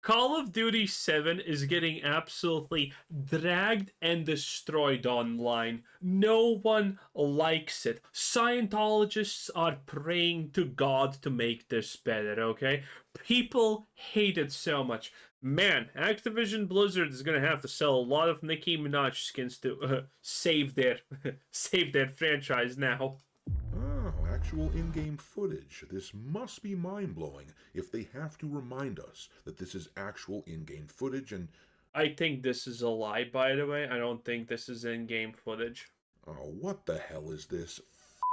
Call of Duty 7 is getting absolutely dragged and destroyed online. No one likes it. Scientologists are praying to God to make this better, okay? People hate it so much. Man, Activision Blizzard is gonna have to sell a lot of Nicki Minaj skins to save their save their franchise now. Oh, actual in-game footage. This must be mind-blowing if they have to remind us that this is actual in-game footage and... I think this is a lie, by the way. I don't think this is in-game footage. Oh, what the hell is this?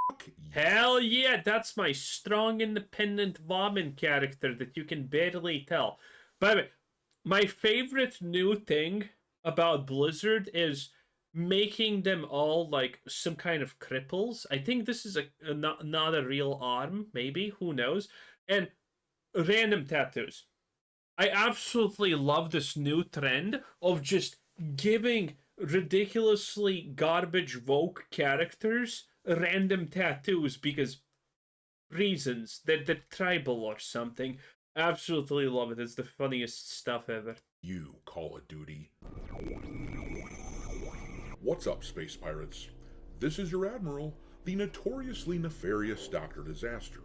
Fuck you. Hell yeah, that's my strong, independent vomit character that you can barely tell. By the way, my favorite new thing about Blizzard is making them all like some kind of cripples. I think this is not a real arm, maybe, who knows? And random tattoos. I absolutely love this new trend of just giving ridiculously garbage woke characters random tattoos because reasons that they're tribal or something. Absolutely love it. It's the funniest stuff ever. You, Call of Duty. What's up, Space Pirates? This is your Admiral, the notoriously nefarious Dr. Disaster.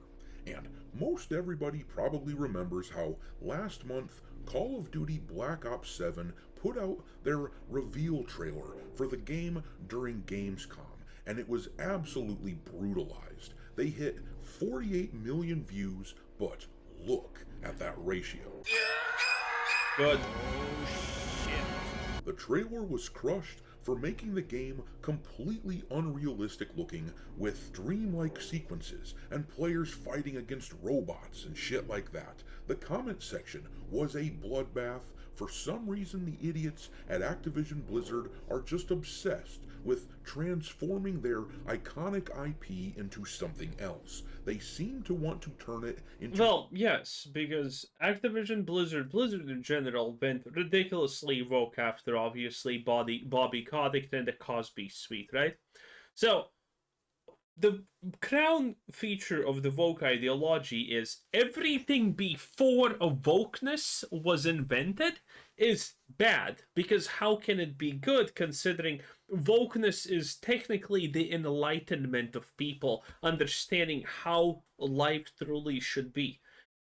And most everybody probably remembers how last month Call of Duty Black Ops 7 put out their reveal trailer for the game during Gamescom, and it was absolutely brutalized. They hit 48 million views, but look at that ratio. Good. The trailer was crushed for making the game completely unrealistic looking with dreamlike sequences and players fighting against robots and shit like that. The comment section was a bloodbath. For some reason, the idiots at Activision Blizzard are just obsessed with transforming their iconic IP into something else. They seem to want to turn it into... Well, yes, because Activision Blizzard in general, went ridiculously woke after, obviously, Bobby Kotick and the Cosby Suite, right? So, the crown feature of the woke ideology is everything before wokeness was invented is bad, because how can it be good considering wokeness is technically the enlightenment of people understanding how life truly should be,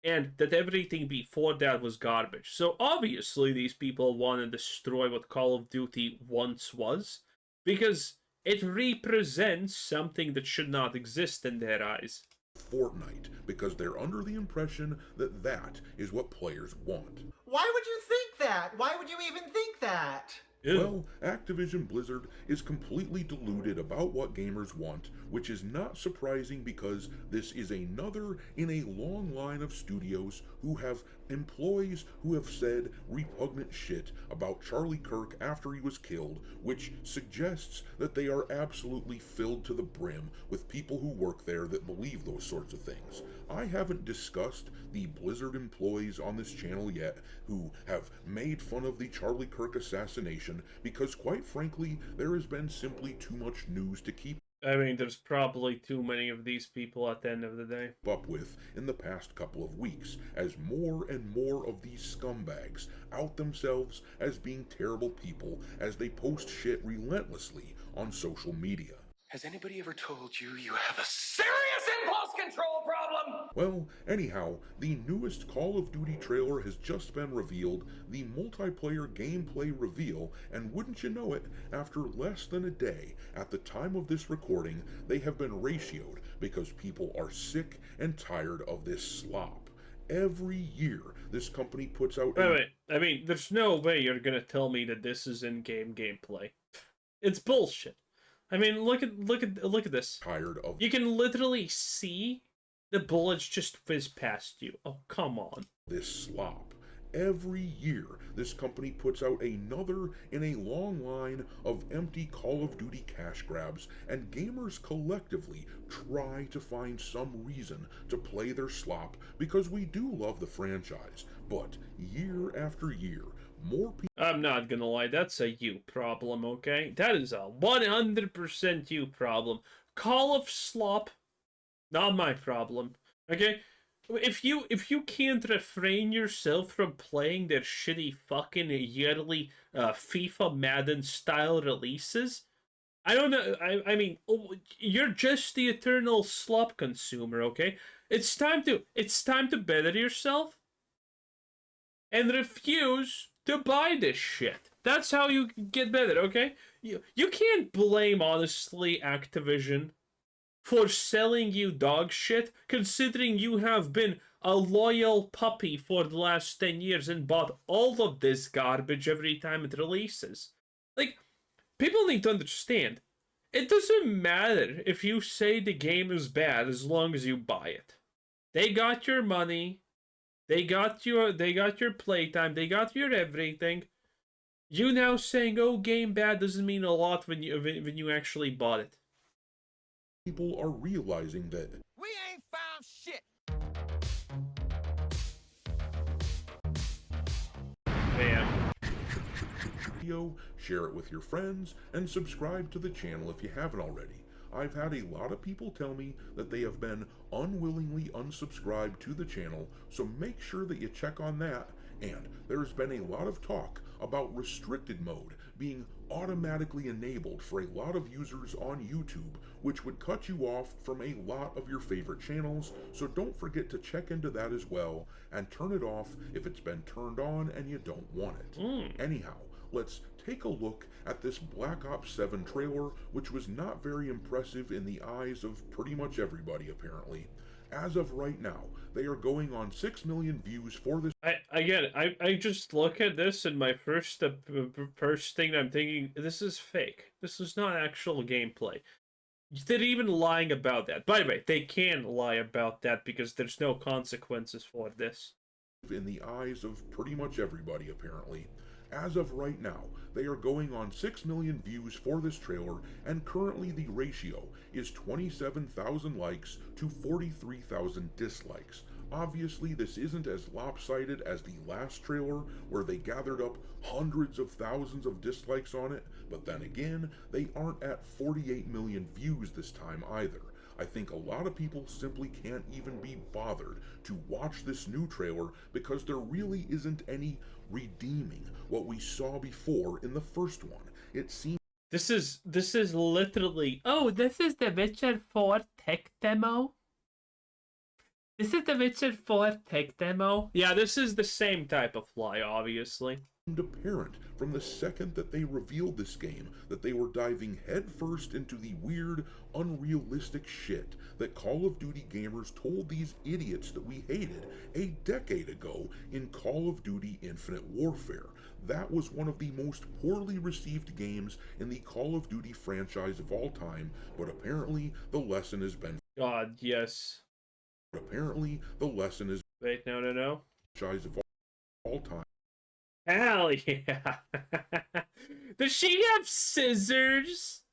and that everything before that was garbage. So obviously these people want to destroy what Call of Duty once was, because it represents something that should not exist in their eyes. Fortnite, because they're under the impression that that is what players want. Why would you think that? Why would you even think that? Ew. Well, Activision Blizzard is completely deluded about what gamers want, which is not surprising because this is another in a long line of studios who have employees who have said repugnant shit about Charlie Kirk after he was killed, which suggests that they are absolutely filled to the brim with people who work there that believe those sorts of things. I haven't discussed the Blizzard employees on this channel yet who have made fun of the Charlie Kirk assassination because, quite frankly, there has been simply too much news to keep I mean, there's probably too many of these people at the end of the day. up with in the past couple of weeks, as more and more of these scumbags out themselves as being terrible people as they post shit relentlessly on social media. Has anybody ever told you you have a serious impulse control problem? Well, anyhow, the newest Call of Duty trailer has just been revealed, the multiplayer gameplay reveal, and wouldn't you know it, after less than a day at the time of this recording, they have been ratioed because people are sick and tired of this slop. Every year, this company puts out... Wait, I mean, there's no way you're gonna tell me that this is in-game gameplay. It's bullshit. I mean, look at this. Tired of... You can literally see the bullets just whiz past you. Oh, come on. This slop. Every year, this company puts out another in a long line of empty Call of Duty cash grabs, and gamers collectively try to find some reason to play their slop because we do love the franchise. But year after year, more people... I'm not gonna lie, that's a you problem, okay? That is a 100% you problem. Call of slop, not my problem, okay? if you can't refrain yourself from playing their shitty fucking yearly FIFA Madden style releases, I don't know. I mean, you're just the eternal slop consumer, okay? It's time to better yourself and refuse to buy this shit. That's how you get better, okay? You can't blame, honestly, Activision for selling you dog shit, considering you have been a loyal puppy for the last 10 years and bought all of this garbage every time it releases. Like, people need to understand, it doesn't matter if you say the game is bad as long as you buy it. They got your money, they got your playtime, they got your everything. You now saying, "Oh, game bad," doesn't mean a lot when you actually bought it. People are realizing that We ain't found shit. Bam. video, share it with your friends, and subscribe to the channel if you haven't already. I've had a lot of people tell me that they have been unwillingly unsubscribed to the channel, so make sure that you check on that. And there's been a lot of talk about restricted mode being automatically enabled for a lot of users on YouTube, which would cut you off from a lot of your favorite channels, so don't forget to check into that as well and turn it off if it's been turned on and you don't want it. Anyhow, let's take a look at this Black Ops 7 trailer, which was not very impressive in the eyes of pretty much everybody apparently. As of right now, they are going on 6 million views for this. I just look at this and my first thing I'm thinking, this is fake. This is not actual gameplay. They're even lying about that. By the way, they can lie about that because there's no consequences for this. In the eyes of pretty much everybody apparently. As of right now, they are going on 6 million views for this trailer, and currently the ratio is 27,000 likes to 43,000 dislikes. Obviously, this isn't as lopsided as the last trailer, where they gathered up hundreds of thousands of dislikes on it, but then again, they aren't at 48 million views this time either. I think a lot of people simply can't even be bothered to watch this new trailer because there really isn't any redeeming what we saw before in the first one. It seems this is literally, oh, this is the Witcher 4 tech demo. This is the Witcher 4 tech demo. Yeah, this is the same type of lie, obviously. apparent from the second that they revealed this game that they were diving headfirst into the weird, unrealistic shit that Call of Duty gamers told these idiots that we hated a decade ago in Call of Duty Infinite Warfare. That was one of the most poorly received games in the Call of Duty franchise of all time, but apparently the lesson has been... God, yes. But apparently the lesson is... Wait, no. Franchise of all time. Hell yeah. Does she have scissors?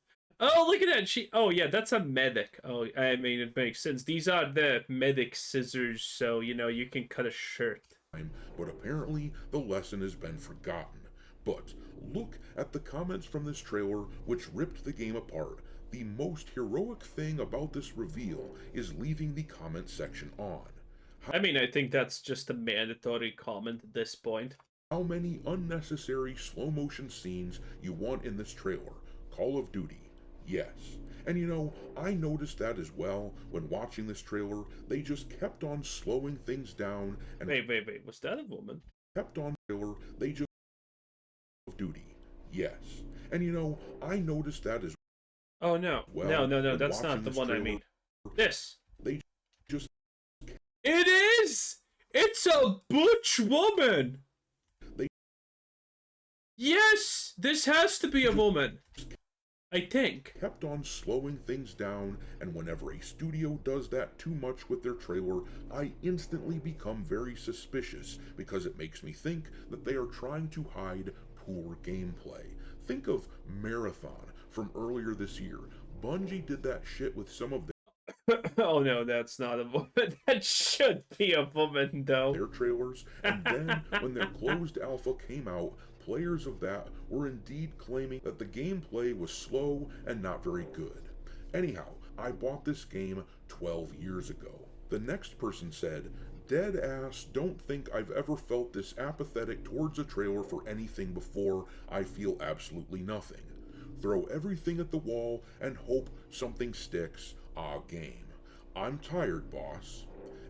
Oh, look at that. Oh, yeah, that's a medic. Oh, I mean, it makes sense. These are the medic scissors, so, you know, you can cut a shirt. But apparently the lesson has been forgotten. But look at the comments from this trailer which ripped the game apart. The most heroic thing about this reveal is leaving the comment section on. I mean, I think that's just a mandatory comment at this point. How many unnecessary slow motion scenes you want in this trailer? Call of Duty. Yes. And you know, I noticed that as well when watching this trailer. They just kept on slowing things down and... Wait, was that a woman? Kept on trailer, they just... Call of Duty. Yes. And you know, I noticed that as well. Oh no. Well, no, that's not the one I mean. This. They just... It is! It's a butch woman! Yes! This has to be a woman. I think. Kept on slowing things down, and whenever a studio does that too much with their trailer, I instantly become very suspicious because it makes me think that they are trying to hide poor gameplay. Think of Marathon from earlier this year. Bungie did that shit with some of oh no, that's not a woman. That should be a woman, though. Their trailers, and then when their closed alpha came out, players of that were indeed claiming that the gameplay was slow and not very good. Anyhow, I bought this game 12 years ago. The next person said, "Dead ass, don't think I've ever felt this apathetic towards a trailer for anything before. I feel absolutely nothing. Throw everything at the wall and hope something sticks. Ah, game. I'm tired, boss."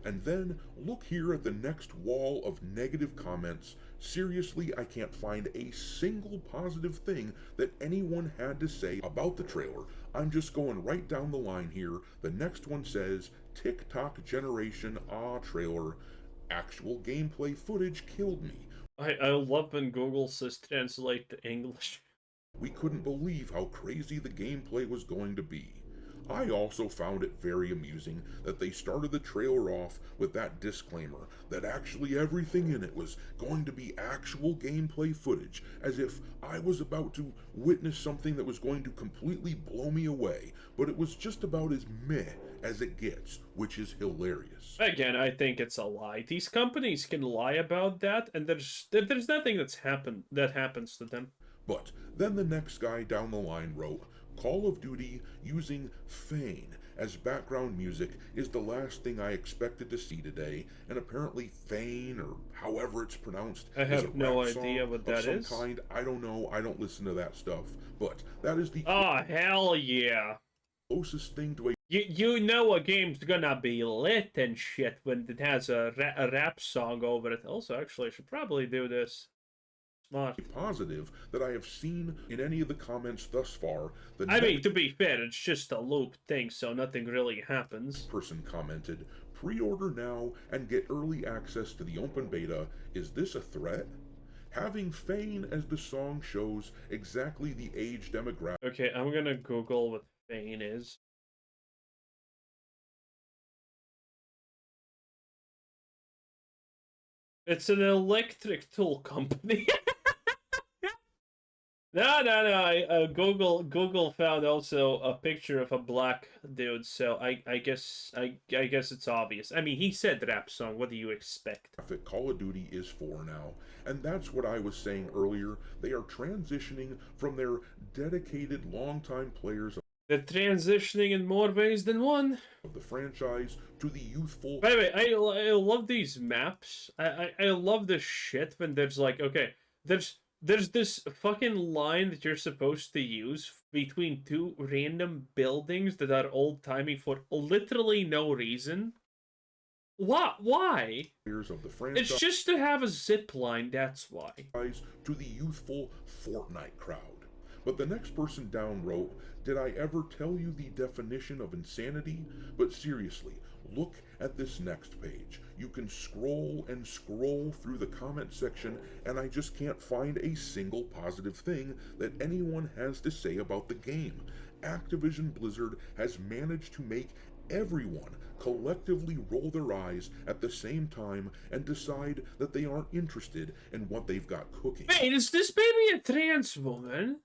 And then look here at the next wall of negative comments. Seriously, I can't find a single positive thing that anyone had to say about the trailer. I'm just going right down the line here. The next one says, "TikTok generation, trailer. Actual gameplay footage killed me. I love when Google says translate to English. We couldn't believe how crazy the gameplay was going to be." I also found it very amusing that they started the trailer off with that disclaimer that actually everything in it was going to be actual gameplay footage, as if I was about to witness something that was going to completely blow me away, but it was just about as meh as it gets, which is hilarious. Again, I think it's a lie. These companies can lie about that, and there's nothing that happens to them. But then the next guy down the line wrote, "Call of Duty using Fane as background music is the last thing I expected to see today," and apparently Fane, or however it's pronounced, I is have a no rap idea song what of that some is. kind. I don't know, I don't listen to that stuff, but that is the Oh, hell yeah. closest thing to a You know a game's gonna be lit and shit when it has a rap song over it. Also, actually, I should probably do this. Smart. positive that I have seen in any of the comments thus far. I mean, to be fair, it's just a loop thing, so nothing really happens. Person commented, "Pre-order now and get early access to the open beta. Is this a threat? Having Fane as the song shows exactly the age demographic." Okay, I'm gonna Google what Fane is. It's an electric tool company. No. Google found also a picture of a black dude, so I guess it's obvious. I mean, he said rap song. What do you expect? Call of Duty is for now, and that's what I was saying earlier. They are transitioning from their dedicated longtime players They're transitioning in more ways than one. of the franchise to the youthful. By the way, I love these maps. I love this shit when there's like, okay, there's this fucking line that you're supposed to use between two random buildings that are old-timey for literally no reason. What? Why? Players of the franchise. It's just to have a zip line, that's why. To the youthful Fortnite crowd. But the next person down wrote, "Did I ever tell you the definition of insanity? But seriously, look at this next page. You can scroll and scroll through the comment section, and I just can't find a single positive thing that anyone has to say about the game. Activision Blizzard has managed to make everyone collectively roll their eyes at the same time and decide that they aren't interested in what they've got cooking." Wait, is this baby a trans woman?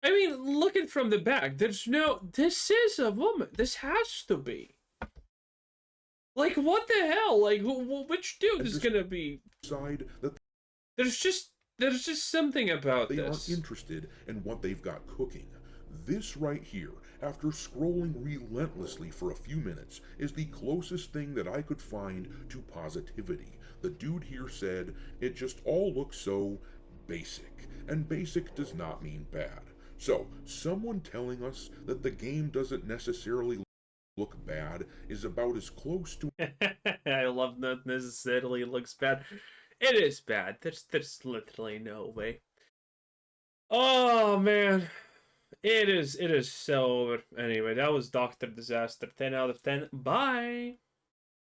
I mean, looking from the back, this is a woman. This has to be. Like, what the hell? Like, which dude is gonna be? Decide that there's just something about they this. aren't interested in what they've got cooking. This right here, after scrolling relentlessly for a few minutes, is the closest thing that I could find to positivity. The dude here said, "It just all looks so basic," and basic does not mean bad. So, someone telling us that the game doesn't necessarily look bad is about as close to I love not necessarily looks bad. It is bad. There's literally no way. Oh man. It is so over. Anyway, that was Dr. Disaster. 10 out of 10. Bye.